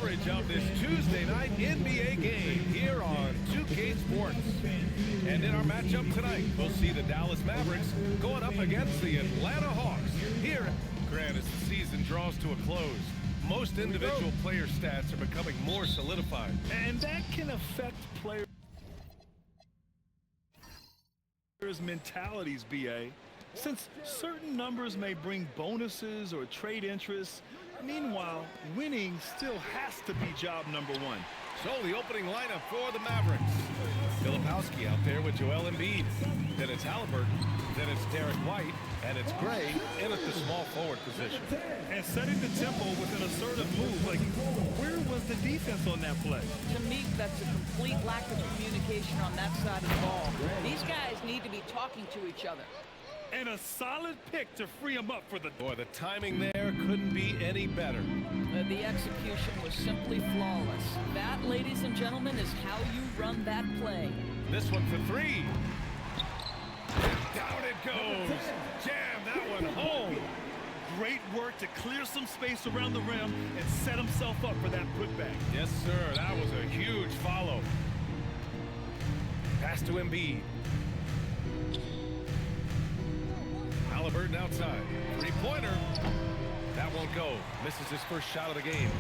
coverage of this Tuesday night NBA game here on 2K Sports. And in our matchup tonight, we'll see the Dallas Mavericks going up against the Atlanta Hawks. Here, Grant, as the season draws to a close, most individual player stats are becoming more solidified. And that can affect players' mentalities, BA. Since certain numbers may bring bonuses or trade interests, meanwhile, winning still has to be job number one. So the opening lineup for the Mavericks. Filipowski out there with Joel Embiid. Then it's Halliburton. Then it's Derek White. And it's Gray in at the small forward position. And setting the tempo with an assertive move. Like, where was the defense on that play? To me, that's a complete lack of communication on that side of the ball. These guys need to be talking to each other. And a solid pick to free him up for the... Boy, the timing there couldn't be any better. The execution was simply flawless. That, ladies and gentlemen, is how you run that play. This one for three. Down it goes. Jam that one home. Great work to clear some space around the rim and set himself up for that putback. Yes, sir. That was a huge follow. Pass to Embiid. Halliburton outside. Three-pointer. That won't go. Misses his first shot of the game.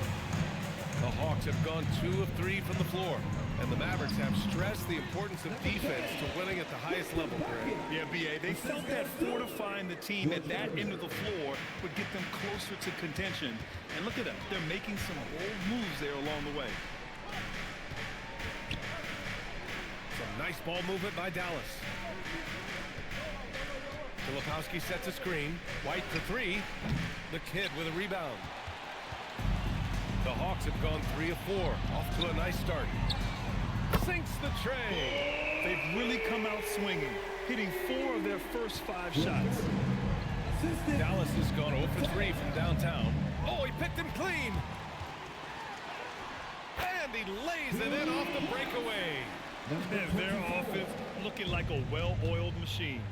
The Hawks have gone 2 of 3 from the floor. And the Mavericks have stressed the importance of defense to winning at the highest level, Greg. Yeah, B.A., they felt that fortifying the team at that end of the floor would get them closer to contention. And look at them. They're making some bold moves there along the way. Some nice ball movement by Dallas. Filipowski sets a screen. White for three. The kid with a rebound. The Hawks have gone 3 of 4. Off to a nice start. Sinks the tray. They've really come out swinging, hitting 4 of their first 5 shots. Dallas has gone 0 for 3 from downtown. Oh, he picked him clean. And he lays it in off the breakaway. Their offense looking like a well-oiled machine.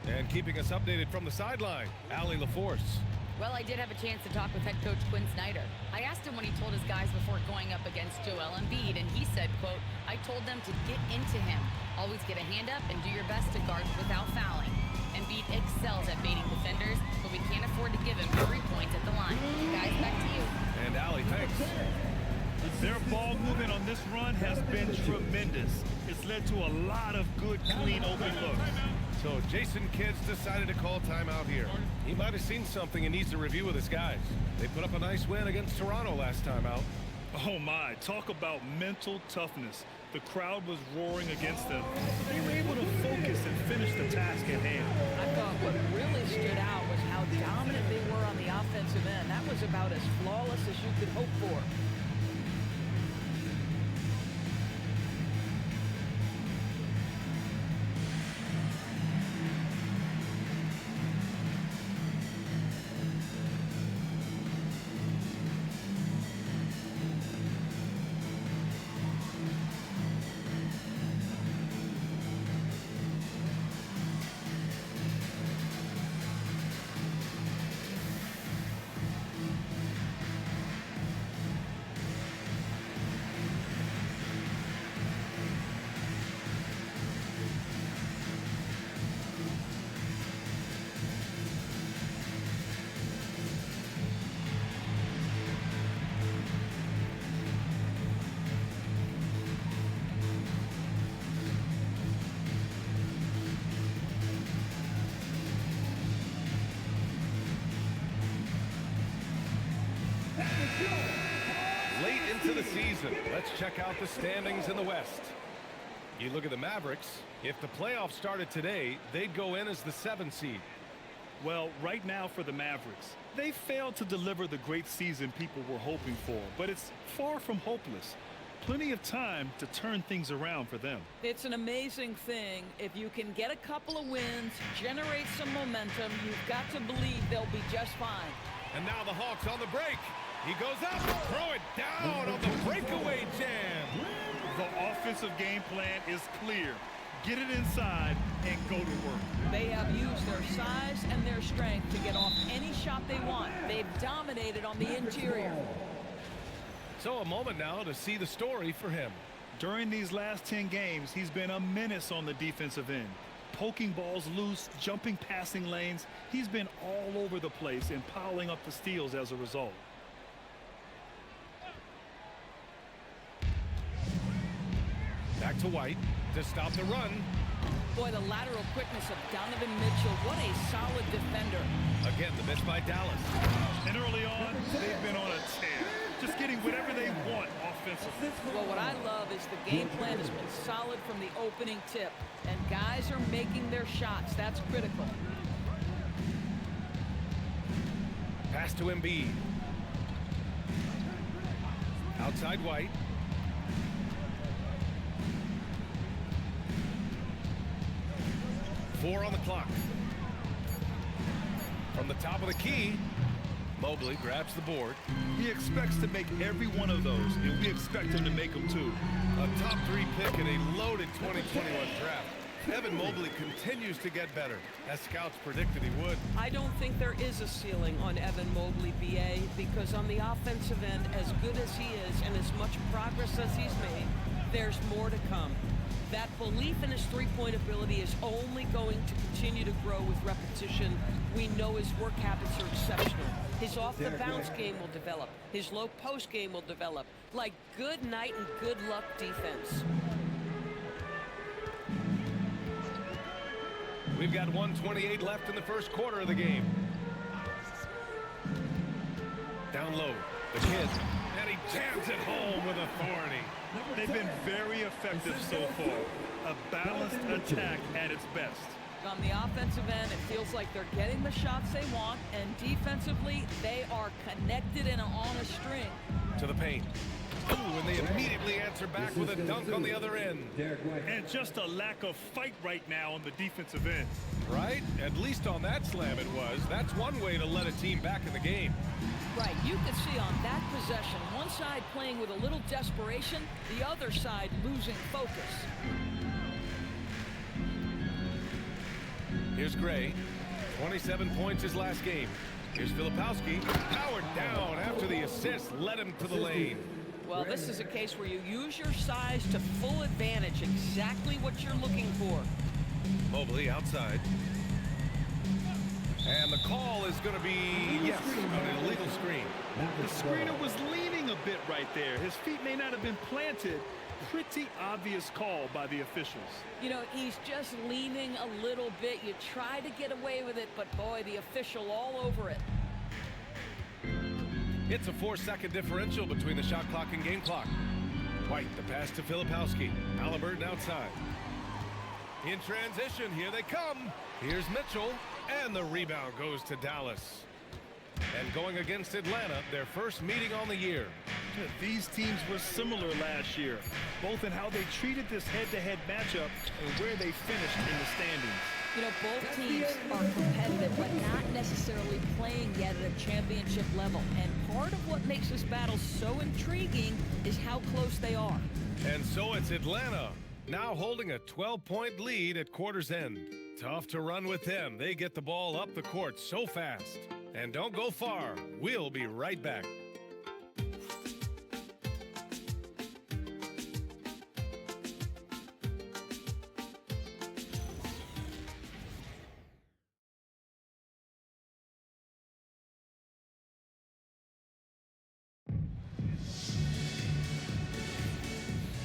And keeping us updated from the sideline, Allie LaForce. Well, I did have a chance to talk with head coach Quinn Snyder. I asked him when he told his guys before going up against Joel Embiid, and he said, quote, "I told them to get into him. Always get a hand up and do your best to guard without fouling. Embiid excels at baiting defenders, but we can't afford to give him 3 points at the line. Guys, back to you." And Allie, thanks. Their ball movement on this run has been tremendous. It's led to a lot of good, clean, open looks. So Jason Kidd's decided to call timeout here. He might have seen something and needs to review with his guys. They put up a nice win against Toronto last time out. Oh my, talk about mental toughness. The crowd was roaring against them. They were able to focus and finish the task at hand. I thought what really stood out was how dominant they were on the offensive end. That was about as flawless as you could hope for. Late into the season, let's check out the standings in the West. You look at the Mavericks. If the playoffs started today, they'd go in as the 7th seed. Well, right now for the Mavericks, they failed to deliver the great season people were hoping for, but it's far from hopeless. Plenty of time to turn things around for them. It's an amazing thing. If you can get a couple of wins, generate some momentum, you've got to believe they'll be just fine. And now the Hawks on the break. He goes up, throw it down on the breakaway jam. The offensive game plan is clear. Get it inside and go to work. They have used their size and their strength to get off any shot they want. They've dominated on the interior. So a moment now to see the story for him. During these last 10 games, he's been a menace on the defensive end. Poking balls loose, jumping passing lanes. He's been all over the place and piling up the steals as a result. Back to White to stop the run. Boy, the lateral quickness of Donovan Mitchell. What a solid defender. Again, the miss by Dallas. And early on, they've been on a tear. Just getting whatever they want offensively. Well, what I love is the game plan has been solid from the opening tip. And guys are making their shots. That's critical. Pass to Embiid. Outside White. Four on the clock. From the top of the key, Mobley grabs the board. He expects to make every one of those, and we expect him to make them too. A top 3 pick in a loaded 2021 draft. Evan Mobley continues to get better, as scouts predicted he would. I don't think there is a ceiling on Evan Mobley, BA, because on the offensive end, as good as he is and as much progress as he's made, there's more to come. That belief in his three-point ability is only going to continue to grow with repetition. We know his work habits are exceptional. His off-the-bounce game will develop. His low-post game will develop. Like good night and good luck defense. We've got 1:28 left in the first quarter of the game. Down low, the kid, and he jams it home with authority. They've been very effective so far. A balanced attack at its best. On the offensive end, it feels like they're getting the shots they want, and defensively, they are connected and on a string. To the paint. Ooh, and they immediately answer back with a dunk on the other end. And just a lack of fight right now on the defensive end. Right? At least on that slam it was. That's one way to let a team back in the game. Right, you could see on that possession, one side playing with a little desperation, the other side losing focus. Here's Gray. 27 points his last game. Here's Filipowski. Powered down after the assist led him to the lane. Well, this is a case where you use your size to full advantage, exactly what you're looking for. Mobley outside. And the call is going to be, yes, an illegal screen. The screener was leaning a bit right there. His feet may not have been planted. Pretty obvious call by the officials. You know, he's just leaning a little bit. You try to get away with it, but boy, the official all over it. It's a 4-second differential between the shot clock and game clock. White, the pass to Filipowski. Halliburton outside. In transition, here they come. Here's Mitchell, and the rebound goes to Dallas. And going against Atlanta, their first meeting on the year. These teams were similar last year, both in how they treated this head-to-head matchup and where they finished in the standings. You know, both teams are competitive, but not necessarily playing yet at a championship level. And part of what makes this battle so intriguing is how close they are. And so it's Atlanta, now holding a 12-point lead at quarter's end. Tough to run with them. They get the ball up the court so fast. And don't go far. We'll be right back.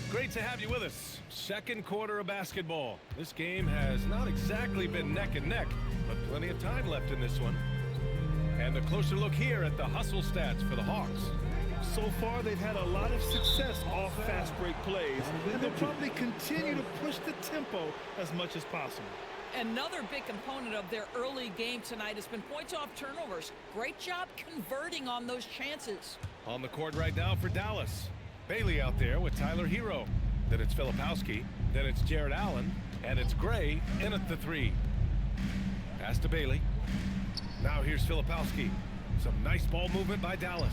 Great to have you with us. Second quarter of basketball. This game has not exactly been neck and neck, but plenty of time left in this one. And a closer look here at the hustle stats for the Hawks. So far, they've had a lot of success off fast break plays, and they'll probably continue to push the tempo as much as possible. Another big component of their early game tonight has been points off turnovers. Great job converting on those chances. On the court right now for Dallas. Bailey out there with Tyler Hero. Then it's Filipowski. Then it's Jared Allen. And it's Gray in at the three. Pass to Bailey. Now here's Filipowski. Some nice ball movement by Dallas.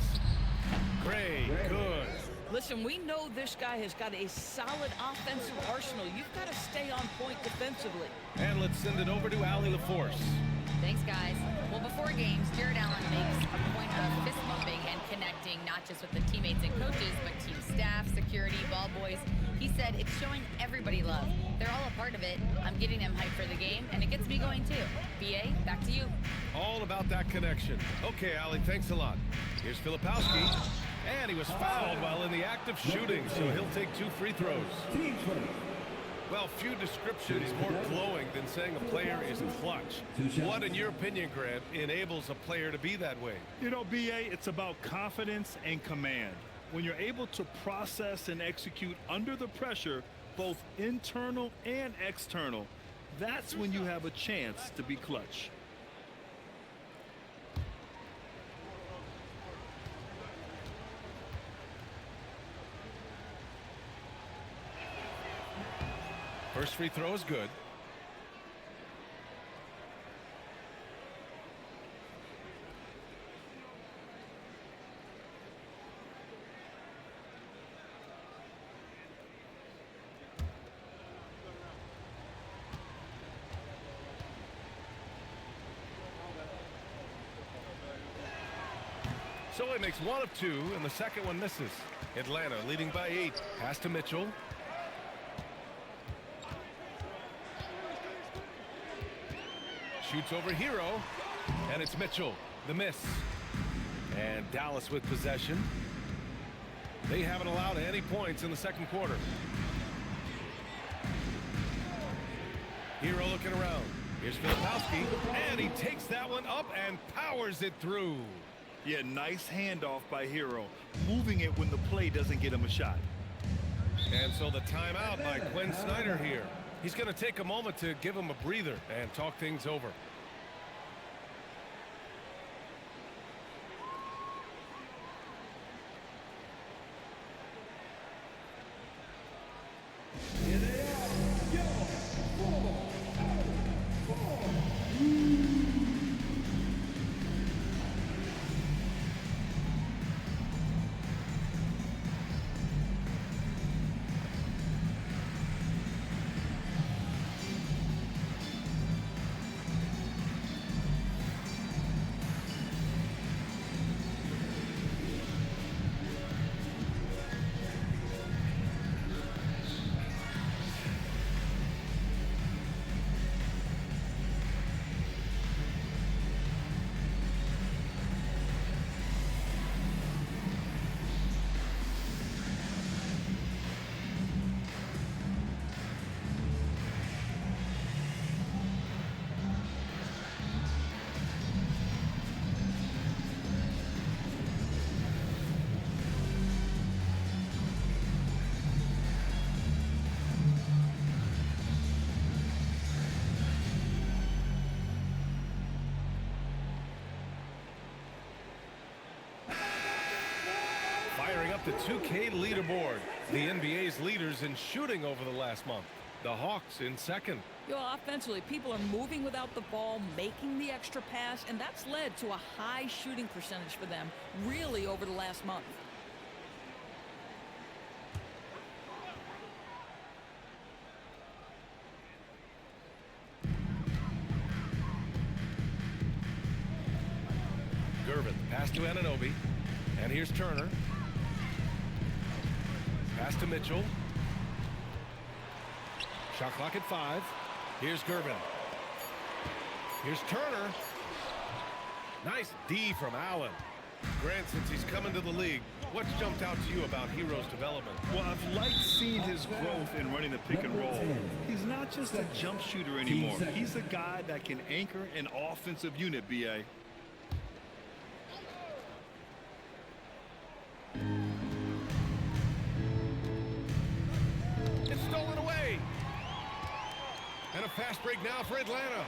Gray, good. Listen, we know this guy has got a solid offensive arsenal. You've got to stay on point defensively. And let's send it over to Allie LaForce. Thanks, guys. Well, before games, Jared Allen makes a point of fist bumping and connecting not just with the teammates and coaches, but team staff, security, ball boys. He said it's showing everybody love. They're all a part of it. I'm getting them hyped for the game, and it gets me going too. BA, back to you. All about that connection. Okay, Allie, thanks a lot. Here's Filipowski, and he was fouled while in the act of shooting, so he'll take 2 free throws. Well, few descriptions more glowing than saying a player is clutch. What, in your opinion, Grant, enables a player to be that way? You know, BA, it's about confidence and command. When you're able to process and execute under the pressure, both internal and external, that's when you have a chance to be clutch. First free throw is good. So he makes 1 of 2, and the second one misses. Atlanta leading by 8. Pass to Mitchell. Shoots over Hero, and it's Mitchell, the miss. And Dallas with possession. They haven't allowed any points in the second quarter. Hero looking around. Here's Filipowski, and he takes that one up and powers it through. Yeah, nice handoff by Hero, moving it when the play doesn't get him a shot. And so the timeout by Quinn Snyder here. He's going to take a moment to give him a breather and talk things over. The 2K leaderboard. The NBA's leaders in shooting over the last month. The Hawks in second. You know, offensively, people are moving without the ball, making the extra pass, and that's led to a high shooting percentage for them, really, over the last month. Gervin, pass to Anunoby. And here's Turner. Pass to Mitchell. Shot clock at 5. Here's Gervin. Here's Turner. Nice D from Allen. Grant, since he's come into the league, what's jumped out to you about Hero's development? Well, I've liked seeing his growth in running the pick and roll. He's not just a jump shooter anymore. He's a guy that can anchor an offensive unit, BA. Stolen away. And a fast break now for Atlanta.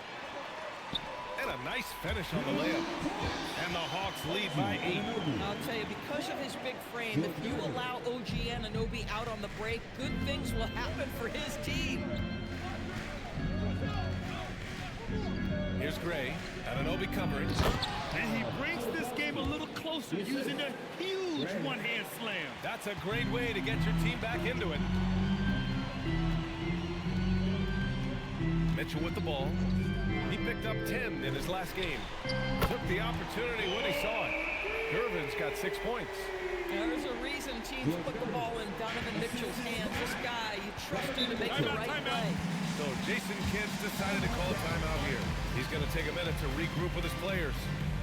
And a nice finish on the layup. And the Hawks lead by 8. I'll tell you, because of his big frame, if you allow OG Anunoby out on the break, good things will happen for his team. Here's Gray. Anunoby covering. And he brings this game a little closer using a huge one-hand slam. That's a great way to get your team back into it. Mitchell with the ball. He picked up 10 in his last game. Took the opportunity when he saw it. Gervin's got 6 points. There's a reason teams put the ball in Donovan Mitchell's hands. This guy, you trust him to make the right play. So Jason Kidd's decided to call a timeout here. He's going to take a minute to regroup with his players.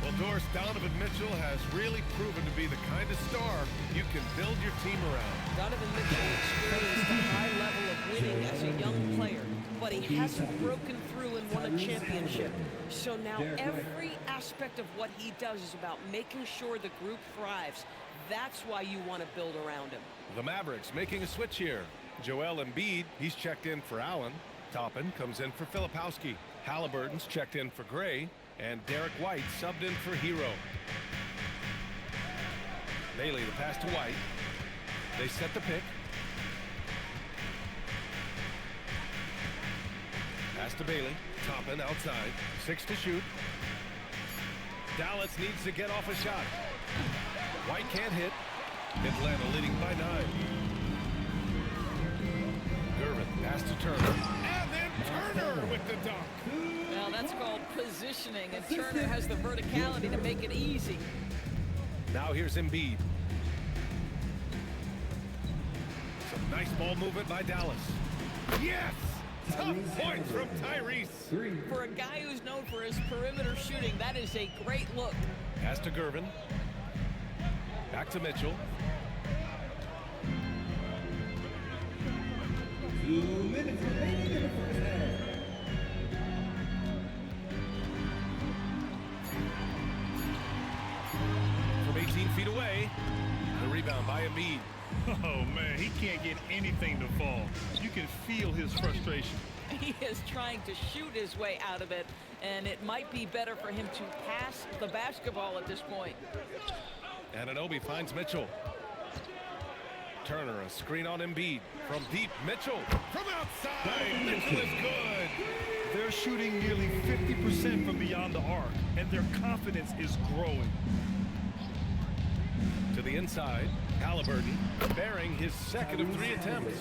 Well, Doris, Donovan Mitchell has really proven to be the kind of star you can build your team around. Donovan Mitchell experienced a high level of winning as a young player, but he hasn't broken through and won a championship. So now every aspect of what he does is about making sure the group thrives. That's why you want to build around him. The Mavericks making a switch here. Joel Embiid, he's checked in for Allen. Toppin comes in for Filipowski. Halliburton's checked in for Gray. And Derek White subbed in for Hero. Bailey, the pass to White. They set the pick. Pass to Bailey. Toppin outside. 6 to shoot. Dallas needs to get off a shot. White can't hit. Atlanta leading by 9. Gervin, pass to Turner. And then Turner with the dunk. Well, that's called positioning, and Turner has the verticality to make it easy. Now here's Embiid. Some nice ball movement by Dallas. Yes! Tough points from Tyrese. For a guy who's known for his perimeter shooting, that is a great look. Pass to Gervin. Back to Mitchell. 2 minutes remaining in the first half. From 18 feet away, the rebound by Embiid. Oh, man, he can't get anything to fall. You can feel his frustration. He is trying to shoot his way out of it, and it might be better for him to pass the basketball at this point. Anunoby finds Mitchell. Turner, a screen on Embiid. From deep, Mitchell. From outside, Mitchell is good. They're shooting nearly 50% from beyond the arc, and their confidence is growing. To the inside, Halliburton bearing his second of 3 attempts.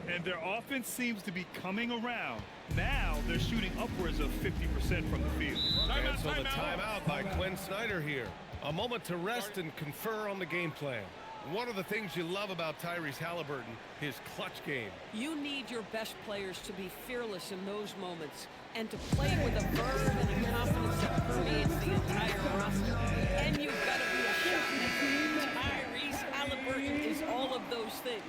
And their offense seems to be coming around. Now they're shooting upwards of 50% from the field. And so the timeout by Quinn Snyder here. A moment to rest and confer on the game plan. One of the things you love about Tyrese Halliburton, his clutch game. You need your best players to be fearless in those moments and to play with a verve and a confidence that permeates the entire roster. And you've got to be a shot maker. Tyrese Halliburton is all of those things.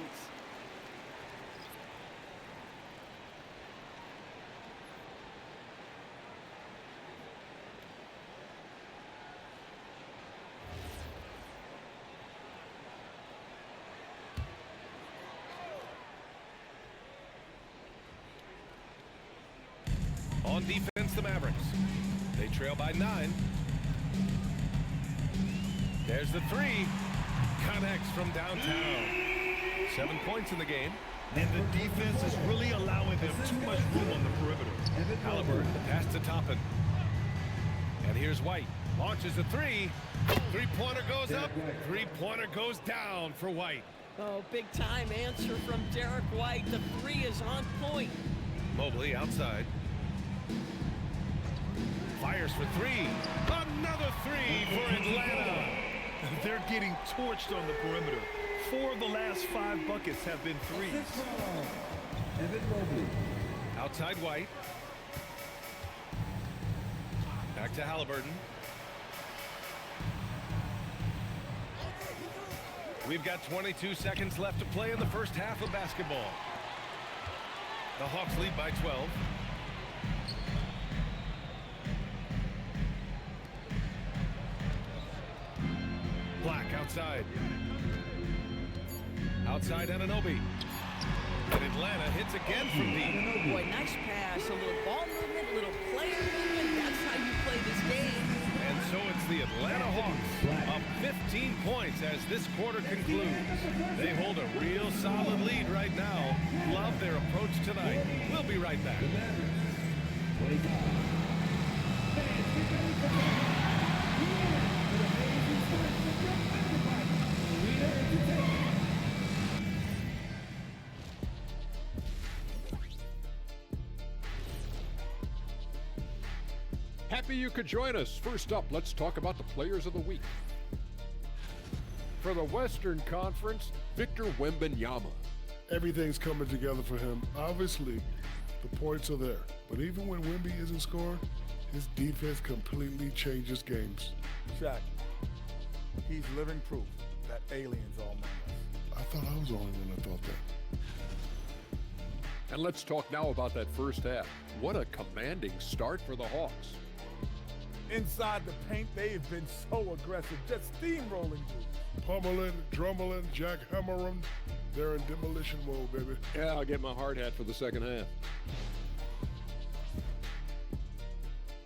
On defense, the Mavericks. They trail by 9. There's the 3. Connects from downtown. 7 points in the game. And the defense is really allowing them too much room on the perimeter. Halliburton, the pass to Toppin. And here's White. Launches a 3. Three-pointer goes up. Three-pointer goes down for White. Oh, big-time answer from Derek White. The 3 is on point. Mobley outside. Fires for 3. Another 3 for Atlanta. They're getting torched on the perimeter. 4 of the last 5 buckets have been threes. Outside White. Back to Halliburton. We've got 22 seconds left to play in the first half of basketball. The Hawks lead by 12. Black outside. Outside Anunoby. And Atlanta hits again from deep. Boy, nice pass. A little ball movement, a little player movement. That's how you play this game. And so it's the Atlanta Hawks up 15 points as this quarter concludes. They hold a real solid lead right now. Love their approach tonight. We'll be right back. Happy you could join us. First up, let's talk about the players of the week. For the Western Conference, Victor Wembanyama. Everything's coming together for him. Obviously, the points are there. But even when Wemby isn't scoring, his defense completely changes games. Shaq, he's living proof that aliens all among us. I thought I was the only one that thought that. And let's talk now about that first half. What a commanding start for the Hawks. Inside the paint, they've been so aggressive, just steamrolling dudes. Pummeling, drummeling, jackhammering. They're in demolition mode, baby. Yeah, I'll get my hard hat for the second half.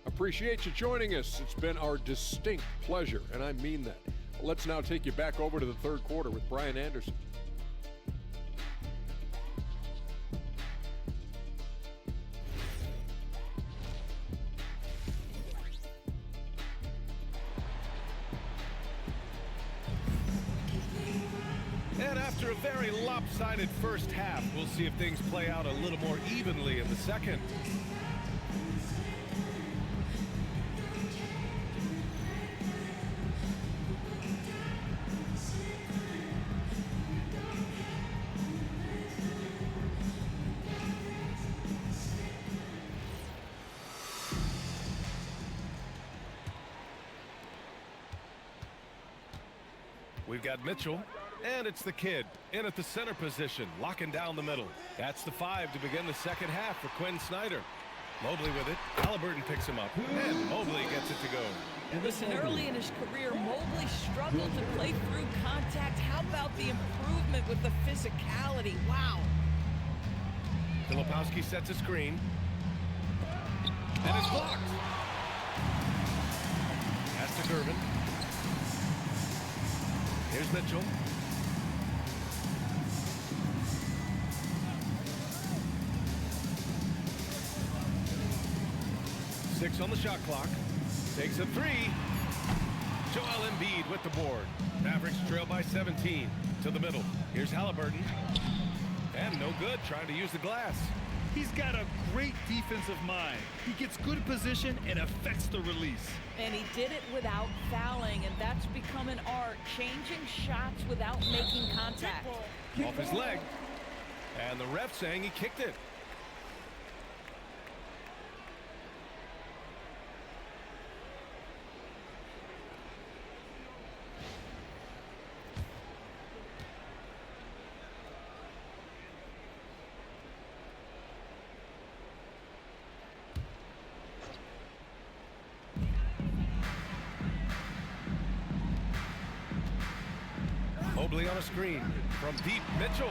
Appreciate you joining us. It's been our distinct pleasure, and I mean that. Let's now take you back over to the third quarter with Brian Anderson. And after a very lopsided first half, we'll see if things play out a little more evenly in the second. We've got Mitchell, and it's the kid in at the center position, locking down the middle. That's the 5 to begin the second half for Quinn Snyder. Mobley with it. Halliburton picks him up, and Mobley gets it to go. Listen, early in his career, Mobley struggled to play through contact. How about the improvement with the physicality? Wow. Filipowski sets a screen, and it's blocked. Pass to Gervin. Here's Mitchell. Six on the shot clock. Takes a three. Joel Embiid with the board. Mavericks trail by 17 to the middle. Here's Halliburton. And no good, trying to use the glass. He's got a great defensive mind. He gets good position and affects the release. And he did it without fouling, and that's become an art, changing shots without making contact. Off his leg. And the ref saying he kicked it. Mobley on a screen from deep. Mitchell.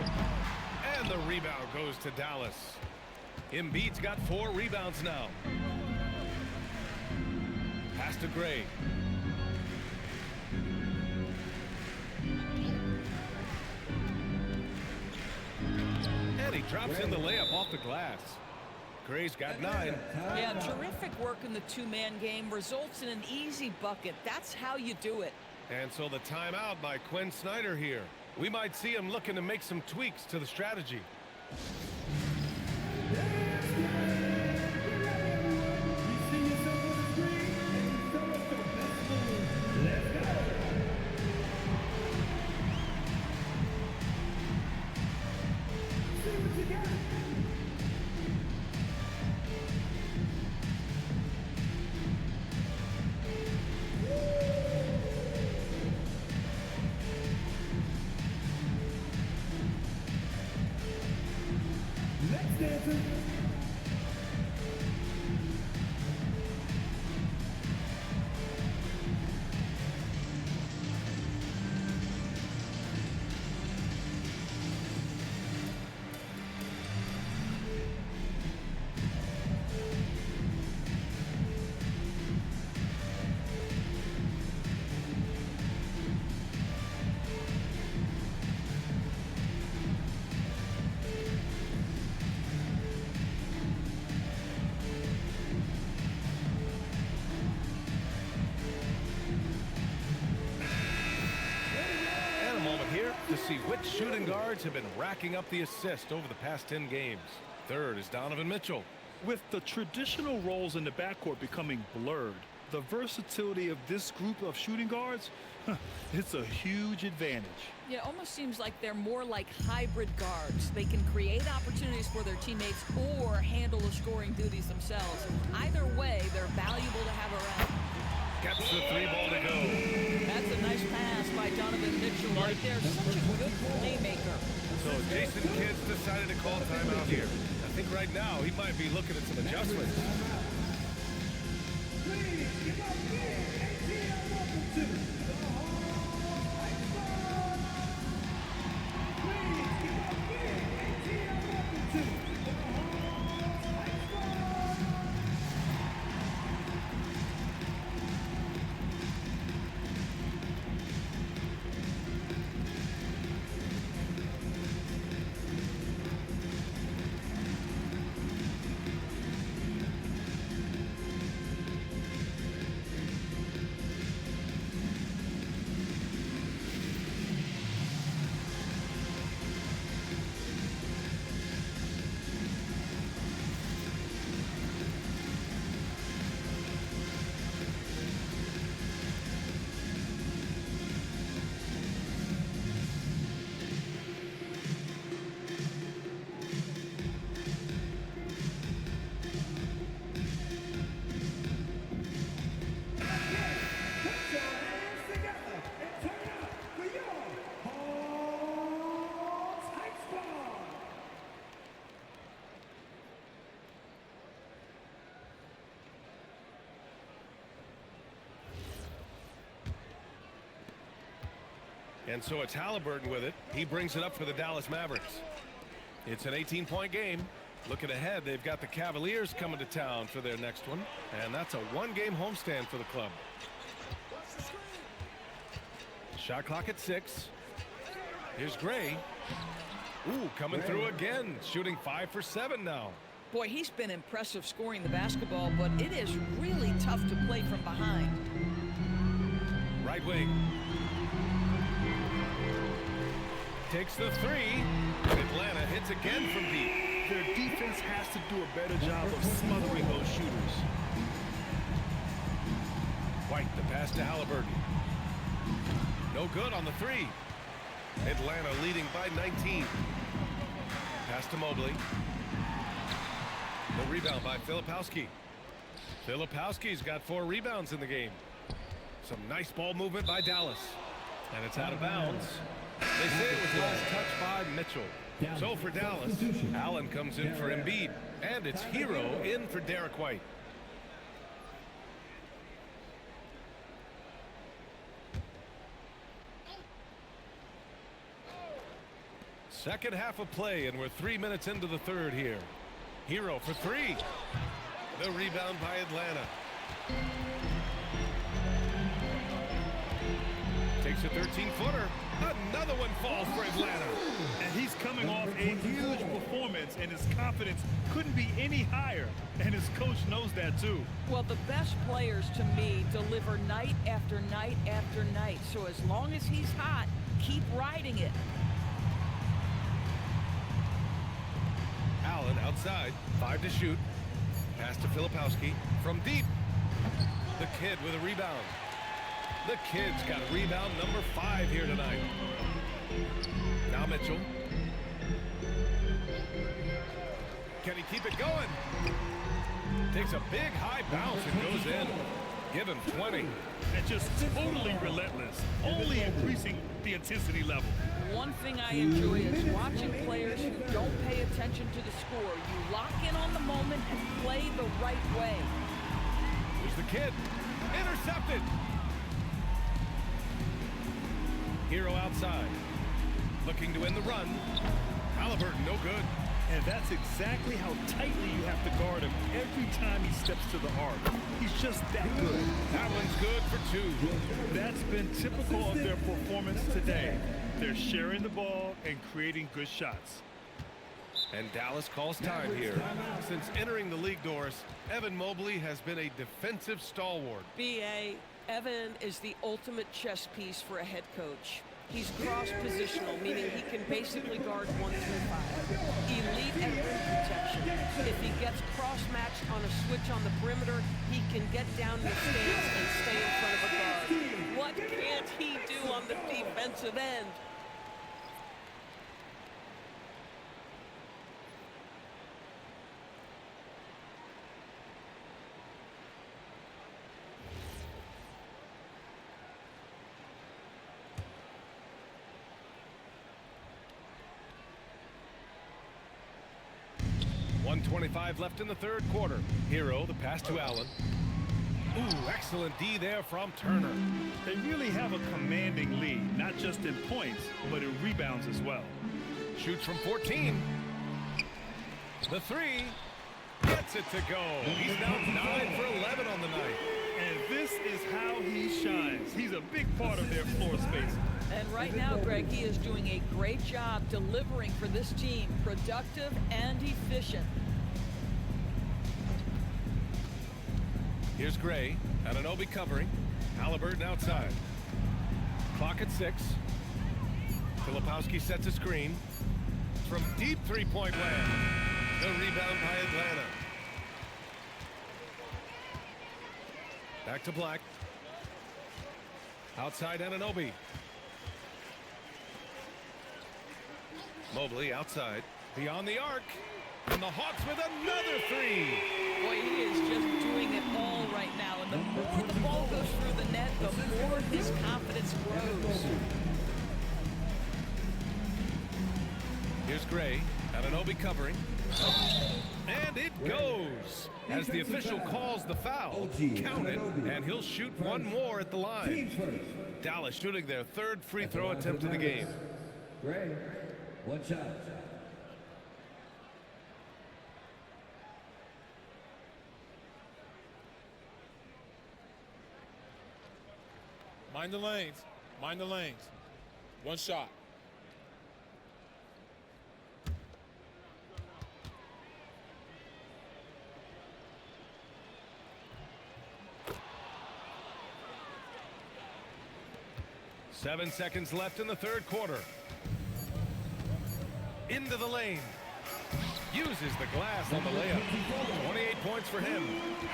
And the rebound goes to Dallas. Embiid's got 4 rebounds now. Pass to Gray. And he drops in the layup off the glass. Gray's got 9. Yeah, terrific work in the two-man game results in an easy bucket. That's how you do it. And so the timeout by Quinn Snyder here. We might see him looking to make some tweaks to the strategy. To see which shooting guards have been racking up the assist over the past 10 games. Third is Donovan Mitchell. With the traditional roles in the backcourt becoming blurred, The versatility of this group of shooting guards, it's a huge advantage. Yeah, it almost seems like they're more like hybrid guards. They can create opportunities for their teammates or handle the scoring duties themselves. Either way, they're valuable to have around. Gets the 3-ball to go. That's a nice pass by Donovan Mitchell right there. Such a good playmaker. So Jason Kidd's decided to call timeout here. I think right now he might be looking at some adjustments. Please give up big ATL welcome to the Heights Squad. Please give up big ATL welcome to the Heights Squad. And so it's Halliburton with it. He brings it up for the Dallas Mavericks. It's an 18-point game. Looking ahead, they've got the Cavaliers coming to town for their next one. And that's a one-game homestand for the club. Shot clock at 6. Here's Gray. Ooh, coming through again. Shooting 5 for 7 now. Boy, he's been impressive scoring the basketball, but it is really tough to play from behind. Right wing. Takes the 3. Atlanta hits again from deep. Their defense has to do a better job of smothering those shooters. White, the pass to Halliburton. No good on the 3. Atlanta leading by 19. Pass to Mobley. The rebound by Filipowski. Filipowski's got 4 rebounds in the game. Some nice ball movement by Dallas. And it's out of bounds. They say it was last touched by Mitchell. So for Dallas, Allen comes in for Embiid. And it's Hero in for Derek White. Second half of play, and we're 3 minutes into the third here. Hero for 3. The rebound by Atlanta. Takes a 13-footer. Another one falls for Atlanta. And he's coming off a huge performance, and his confidence couldn't be any higher. And his coach knows that, too. Well, the best players, to me, deliver night after night after night. So as long as he's hot, keep riding it. Allen outside. 5 to shoot. Pass to Filipowski from deep. The Kid with a rebound. The Kid's got rebound number 5 here tonight. Now Mitchell. Can he keep it going? Takes a big high bounce and goes in. Give him 20. And just totally relentless, only increasing the intensity level. One thing I enjoy is watching players who don't pay attention to the score. You lock in on the moment and play the right way. Here's the Kid. Intercepted. Hero outside. Looking to end the run. Halliburton, no good. And that's exactly how tightly you have to guard him every time he steps to the arc. He's just that good. That one's good for 2. That's been typical of their performance today. They're sharing the ball and creating good shots. And Dallas calls time here. Since entering the league doors, Evan Mobley has been a defensive stalwart. B.A., Evan is the ultimate chess piece for a head coach. He's cross-positional, meaning he can basically guard 1 through 5. Elite at rim protection. If he gets cross-matched on a switch on the perimeter, he can get down in the stance and stay in front of a guard. What can't he do on the defensive end? .25 left in the third quarter. Hero, the pass to Allen. Ooh, excellent D there from Turner. They really have a commanding lead, not just in points, but in rebounds as well. Shoots from 14. The three. Gets it to go. He's now 9 for 11 on the night. And this is how he shines. He's a big part of their floor space. And right now, Greg, he is doing a great job delivering for this team. Productive and efficient. Here's Gray. Anunoby covering. Halliburton outside. Clock at 6. Filipowski sets a screen. From deep three-point land. The rebound by Atlanta. Back to Black. Outside Anunoby. Mobley outside. Beyond the arc. And the Hawks with another three. Boy, he is just doing it all right now. And the more the ball goes through the net, the more his confidence grows. Here's Gray. Anunoby covering. And it goes. As the official calls the foul, count it, and he'll shoot one more at the line. Dallas shooting their third free throw attempt of the game. Gray, one shot. Mind the lanes. Mind the lanes. One shot. Seven seconds left in the third quarter. Into the lane. Uses the glass on the layup. 28 points for him.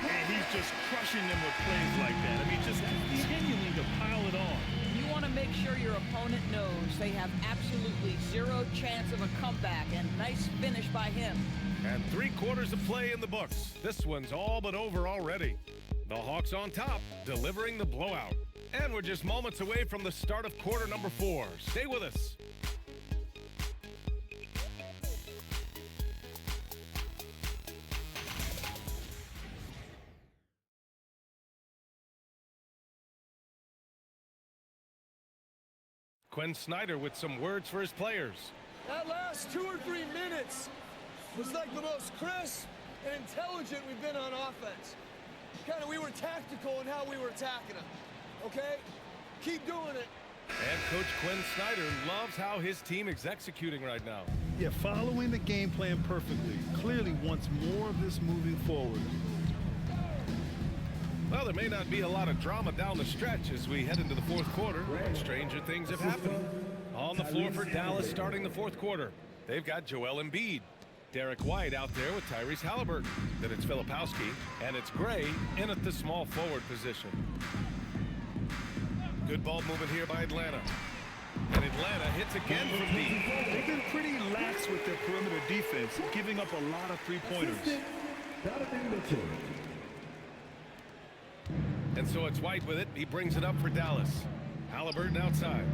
And he's just crushing them with plays like that. I mean, just continuing to pile it on. You want to make sure your opponent knows they have absolutely zero chance of a comeback, and nice finish by him. And 3 quarters of play in the books. This one's all but over already. The Hawks on top, delivering the blowout. And we're just moments away from the start of quarter number 4. Stay with us. Quinn Snyder with some words for his players. That last 2 or 3 minutes was like the most crisp and intelligent we've been on offense. We were tactical in how we were attacking them. Okay? Keep doing it. And Coach Quinn Snyder loves how his team is executing right now. Yeah, following the game plan perfectly. Clearly wants more of this moving forward. Well, there may not be a lot of drama down the stretch as we head into the fourth quarter, but stranger things have happened. On the floor for Dallas starting the fourth quarter, they've got Joel Embiid. Derek White out there with Tyrese Halliburton. Then it's Filipowski, and it's Gray in at the small forward position. Good ball movement here by Atlanta. And Atlanta hits again from deep. They've been pretty lax with their perimeter defense, giving up a lot of three-pointers. And so it's White with it. He brings it up for Dallas. Halliburton outside.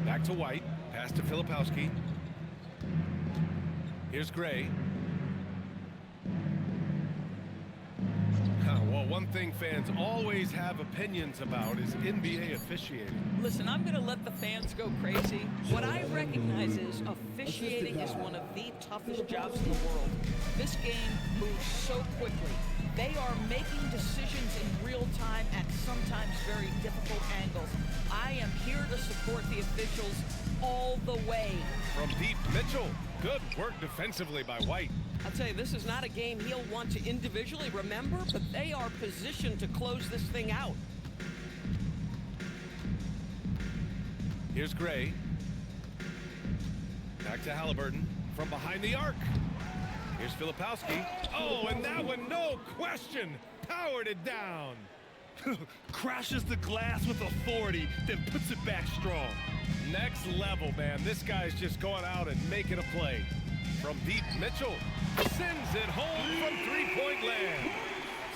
Back to White. Pass to Filipowski. Here's Gray. Well, one thing fans always have opinions about is NBA officiating. Listen, I'm going to let the fans go crazy. What I recognize is officiating is one of the toughest jobs in the world. This game moves so quickly. They are making decisions in real time at sometimes very difficult angles. I am here to support the officials all the way. From deep, Mitchell. Good work defensively by White. I'll tell you, this is not a game he'll want to individually remember, but they are positioned to close this thing out. Here's Gray. Back to Halliburton from behind the arc. Here's Filipowski. Oh, and that one, no question, powered it down. Crashes the glass with authority, then puts it back strong. Next level, man. This guy's just going out and making a play. From deep, Mitchell sends it home from three-point land.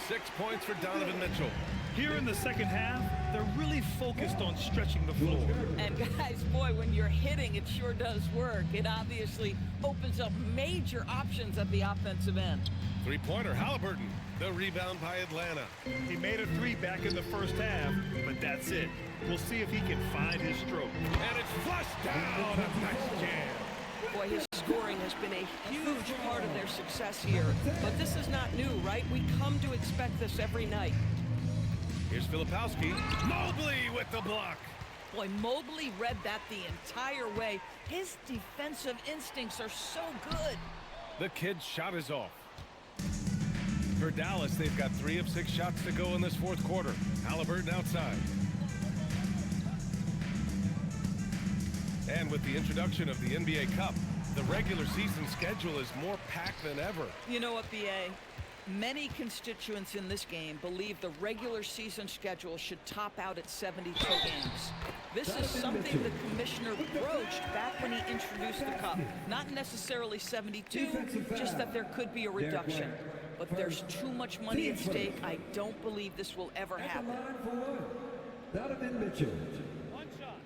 6 points for Donovan Mitchell. Here in the second half, they're really focused on stretching the floor. And guys, boy, when you're hitting, it sure does work. It obviously opens up major options at the offensive end. Three-pointer, Halliburton. The rebound by Atlanta. He made a three back in the first half, but that's it. We'll see if he can find his stroke. And it's flushed down. A nice jam. Boy, his scoring has been a huge part of their success here. But this is not new, right? We come to expect this every night. Here's Filipowski. Mobley with the block. Boy, Mobley read that the entire way. His defensive instincts are so good. The kid's shot is off. For Dallas, they've got 3 of 6 shots to go in this fourth quarter. Halliburton outside. And with the introduction of the NBA Cup, the regular season schedule is more packed than ever. You know what, BA? Many constituents in this game believe the regular season schedule should top out at 72 games. This is something the commissioner broached back when he introduced the Cup. Not necessarily 72, just that there could be a reduction. But there's too much money at stake. I don't believe this will ever happen. Donovan Mitchell. One shot.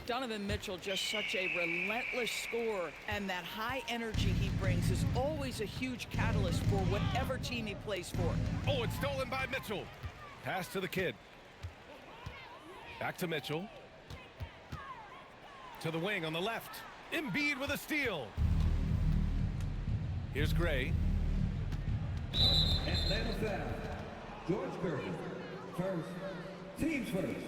Donovan Mitchell, just such a relentless scorer, and that high energy he brings is always a huge catalyst for whatever team he plays for. Oh, it's stolen by Mitchell. Pass to the kid. Back to Mitchell. To the wing on the left. Embiid with a steal. Here's Gray. Atlanta foul. George Curry. First. Teams first.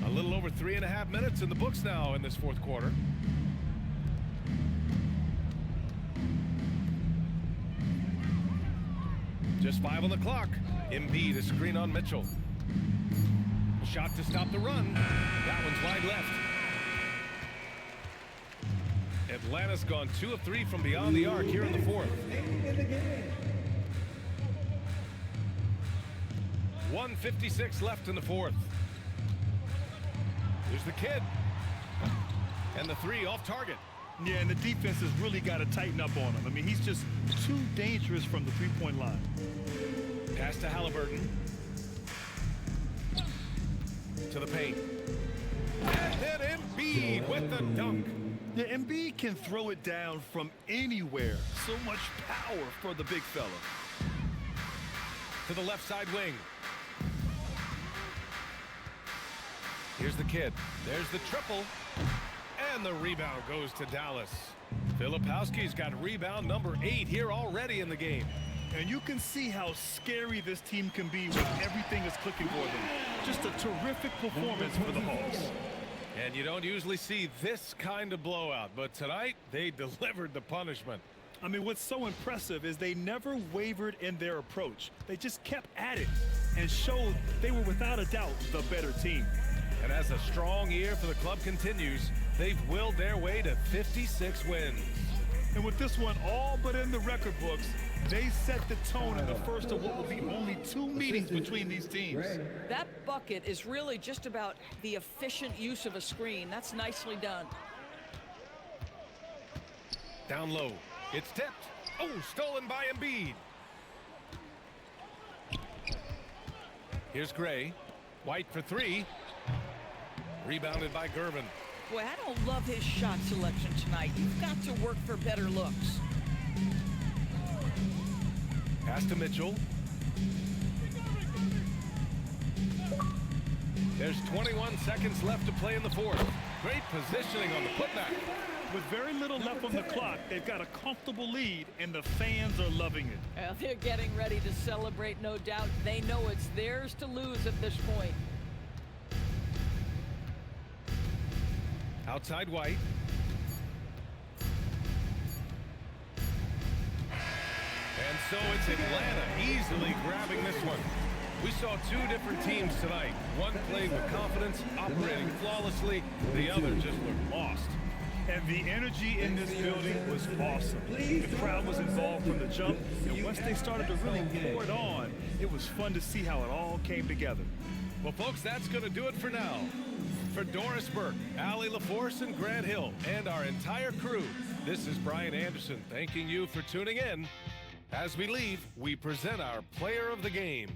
A little over 3.5 minutes in the books now in this fourth quarter. Just 5 on the clock. Embiid, a screen on Mitchell. Shot to stop the run. That one's wide left. Atlanta's gone 2 of 3 from beyond the arc here in the fourth. 1:56 left in the fourth. Here's the kid. And the 3 off target. Yeah, and the defense has really got to tighten up on him. I mean, he's just too dangerous from the three-point line. Pass to Halliburton. To the paint. And then Embiid with the dunk. Yeah, Embiid can throw it down from anywhere. So much power for the big fella. To the left side wing. Here's the kid. There's the triple. And the rebound goes to Dallas. Filipowski's got rebound number 8 here already in the game. And you can see how scary this team can be when everything is clicking for them. Just a terrific performance for the Hawks. And you don't usually see this kind of blowout, but tonight they delivered the punishment. I mean, what's so impressive is they never wavered in their approach. They just kept at it and showed they were without a doubt the better team. And as a strong year for the club continues, they've willed their way to 56 wins. And with this one all but in the record books, they set the tone in the first of what will be only 2 meetings between these teams. That bucket is really just about the efficient use of a screen. That's nicely done. Down low. It's tipped. Oh, stolen by Embiid. Here's Gray. White for 3. Rebounded by Gervin. Boy, I don't love his shot selection tonight. You've got to work for better looks. Pass to Mitchell. There's 21 seconds left to play in the fourth. Great positioning on the putback. With very little left on the clock, they've got a comfortable lead, and the fans are loving it. Well, they're getting ready to celebrate, no doubt. They know it's theirs to lose at this point. Outside White. And so it's Atlanta easily grabbing this one. We saw two different teams tonight. One played with confidence, operating flawlessly. The other just looked lost. And the energy in this building was awesome. The crowd was involved from the jump, and once they started to really pour it on, it was fun to see how it all came together. Well, folks, that's going to do it for now. For Doris Burke, Allie LaForce, and Grant Hill, and our entire crew, this is Brian Anderson thanking you for tuning in. As we leave, we present our player of the game.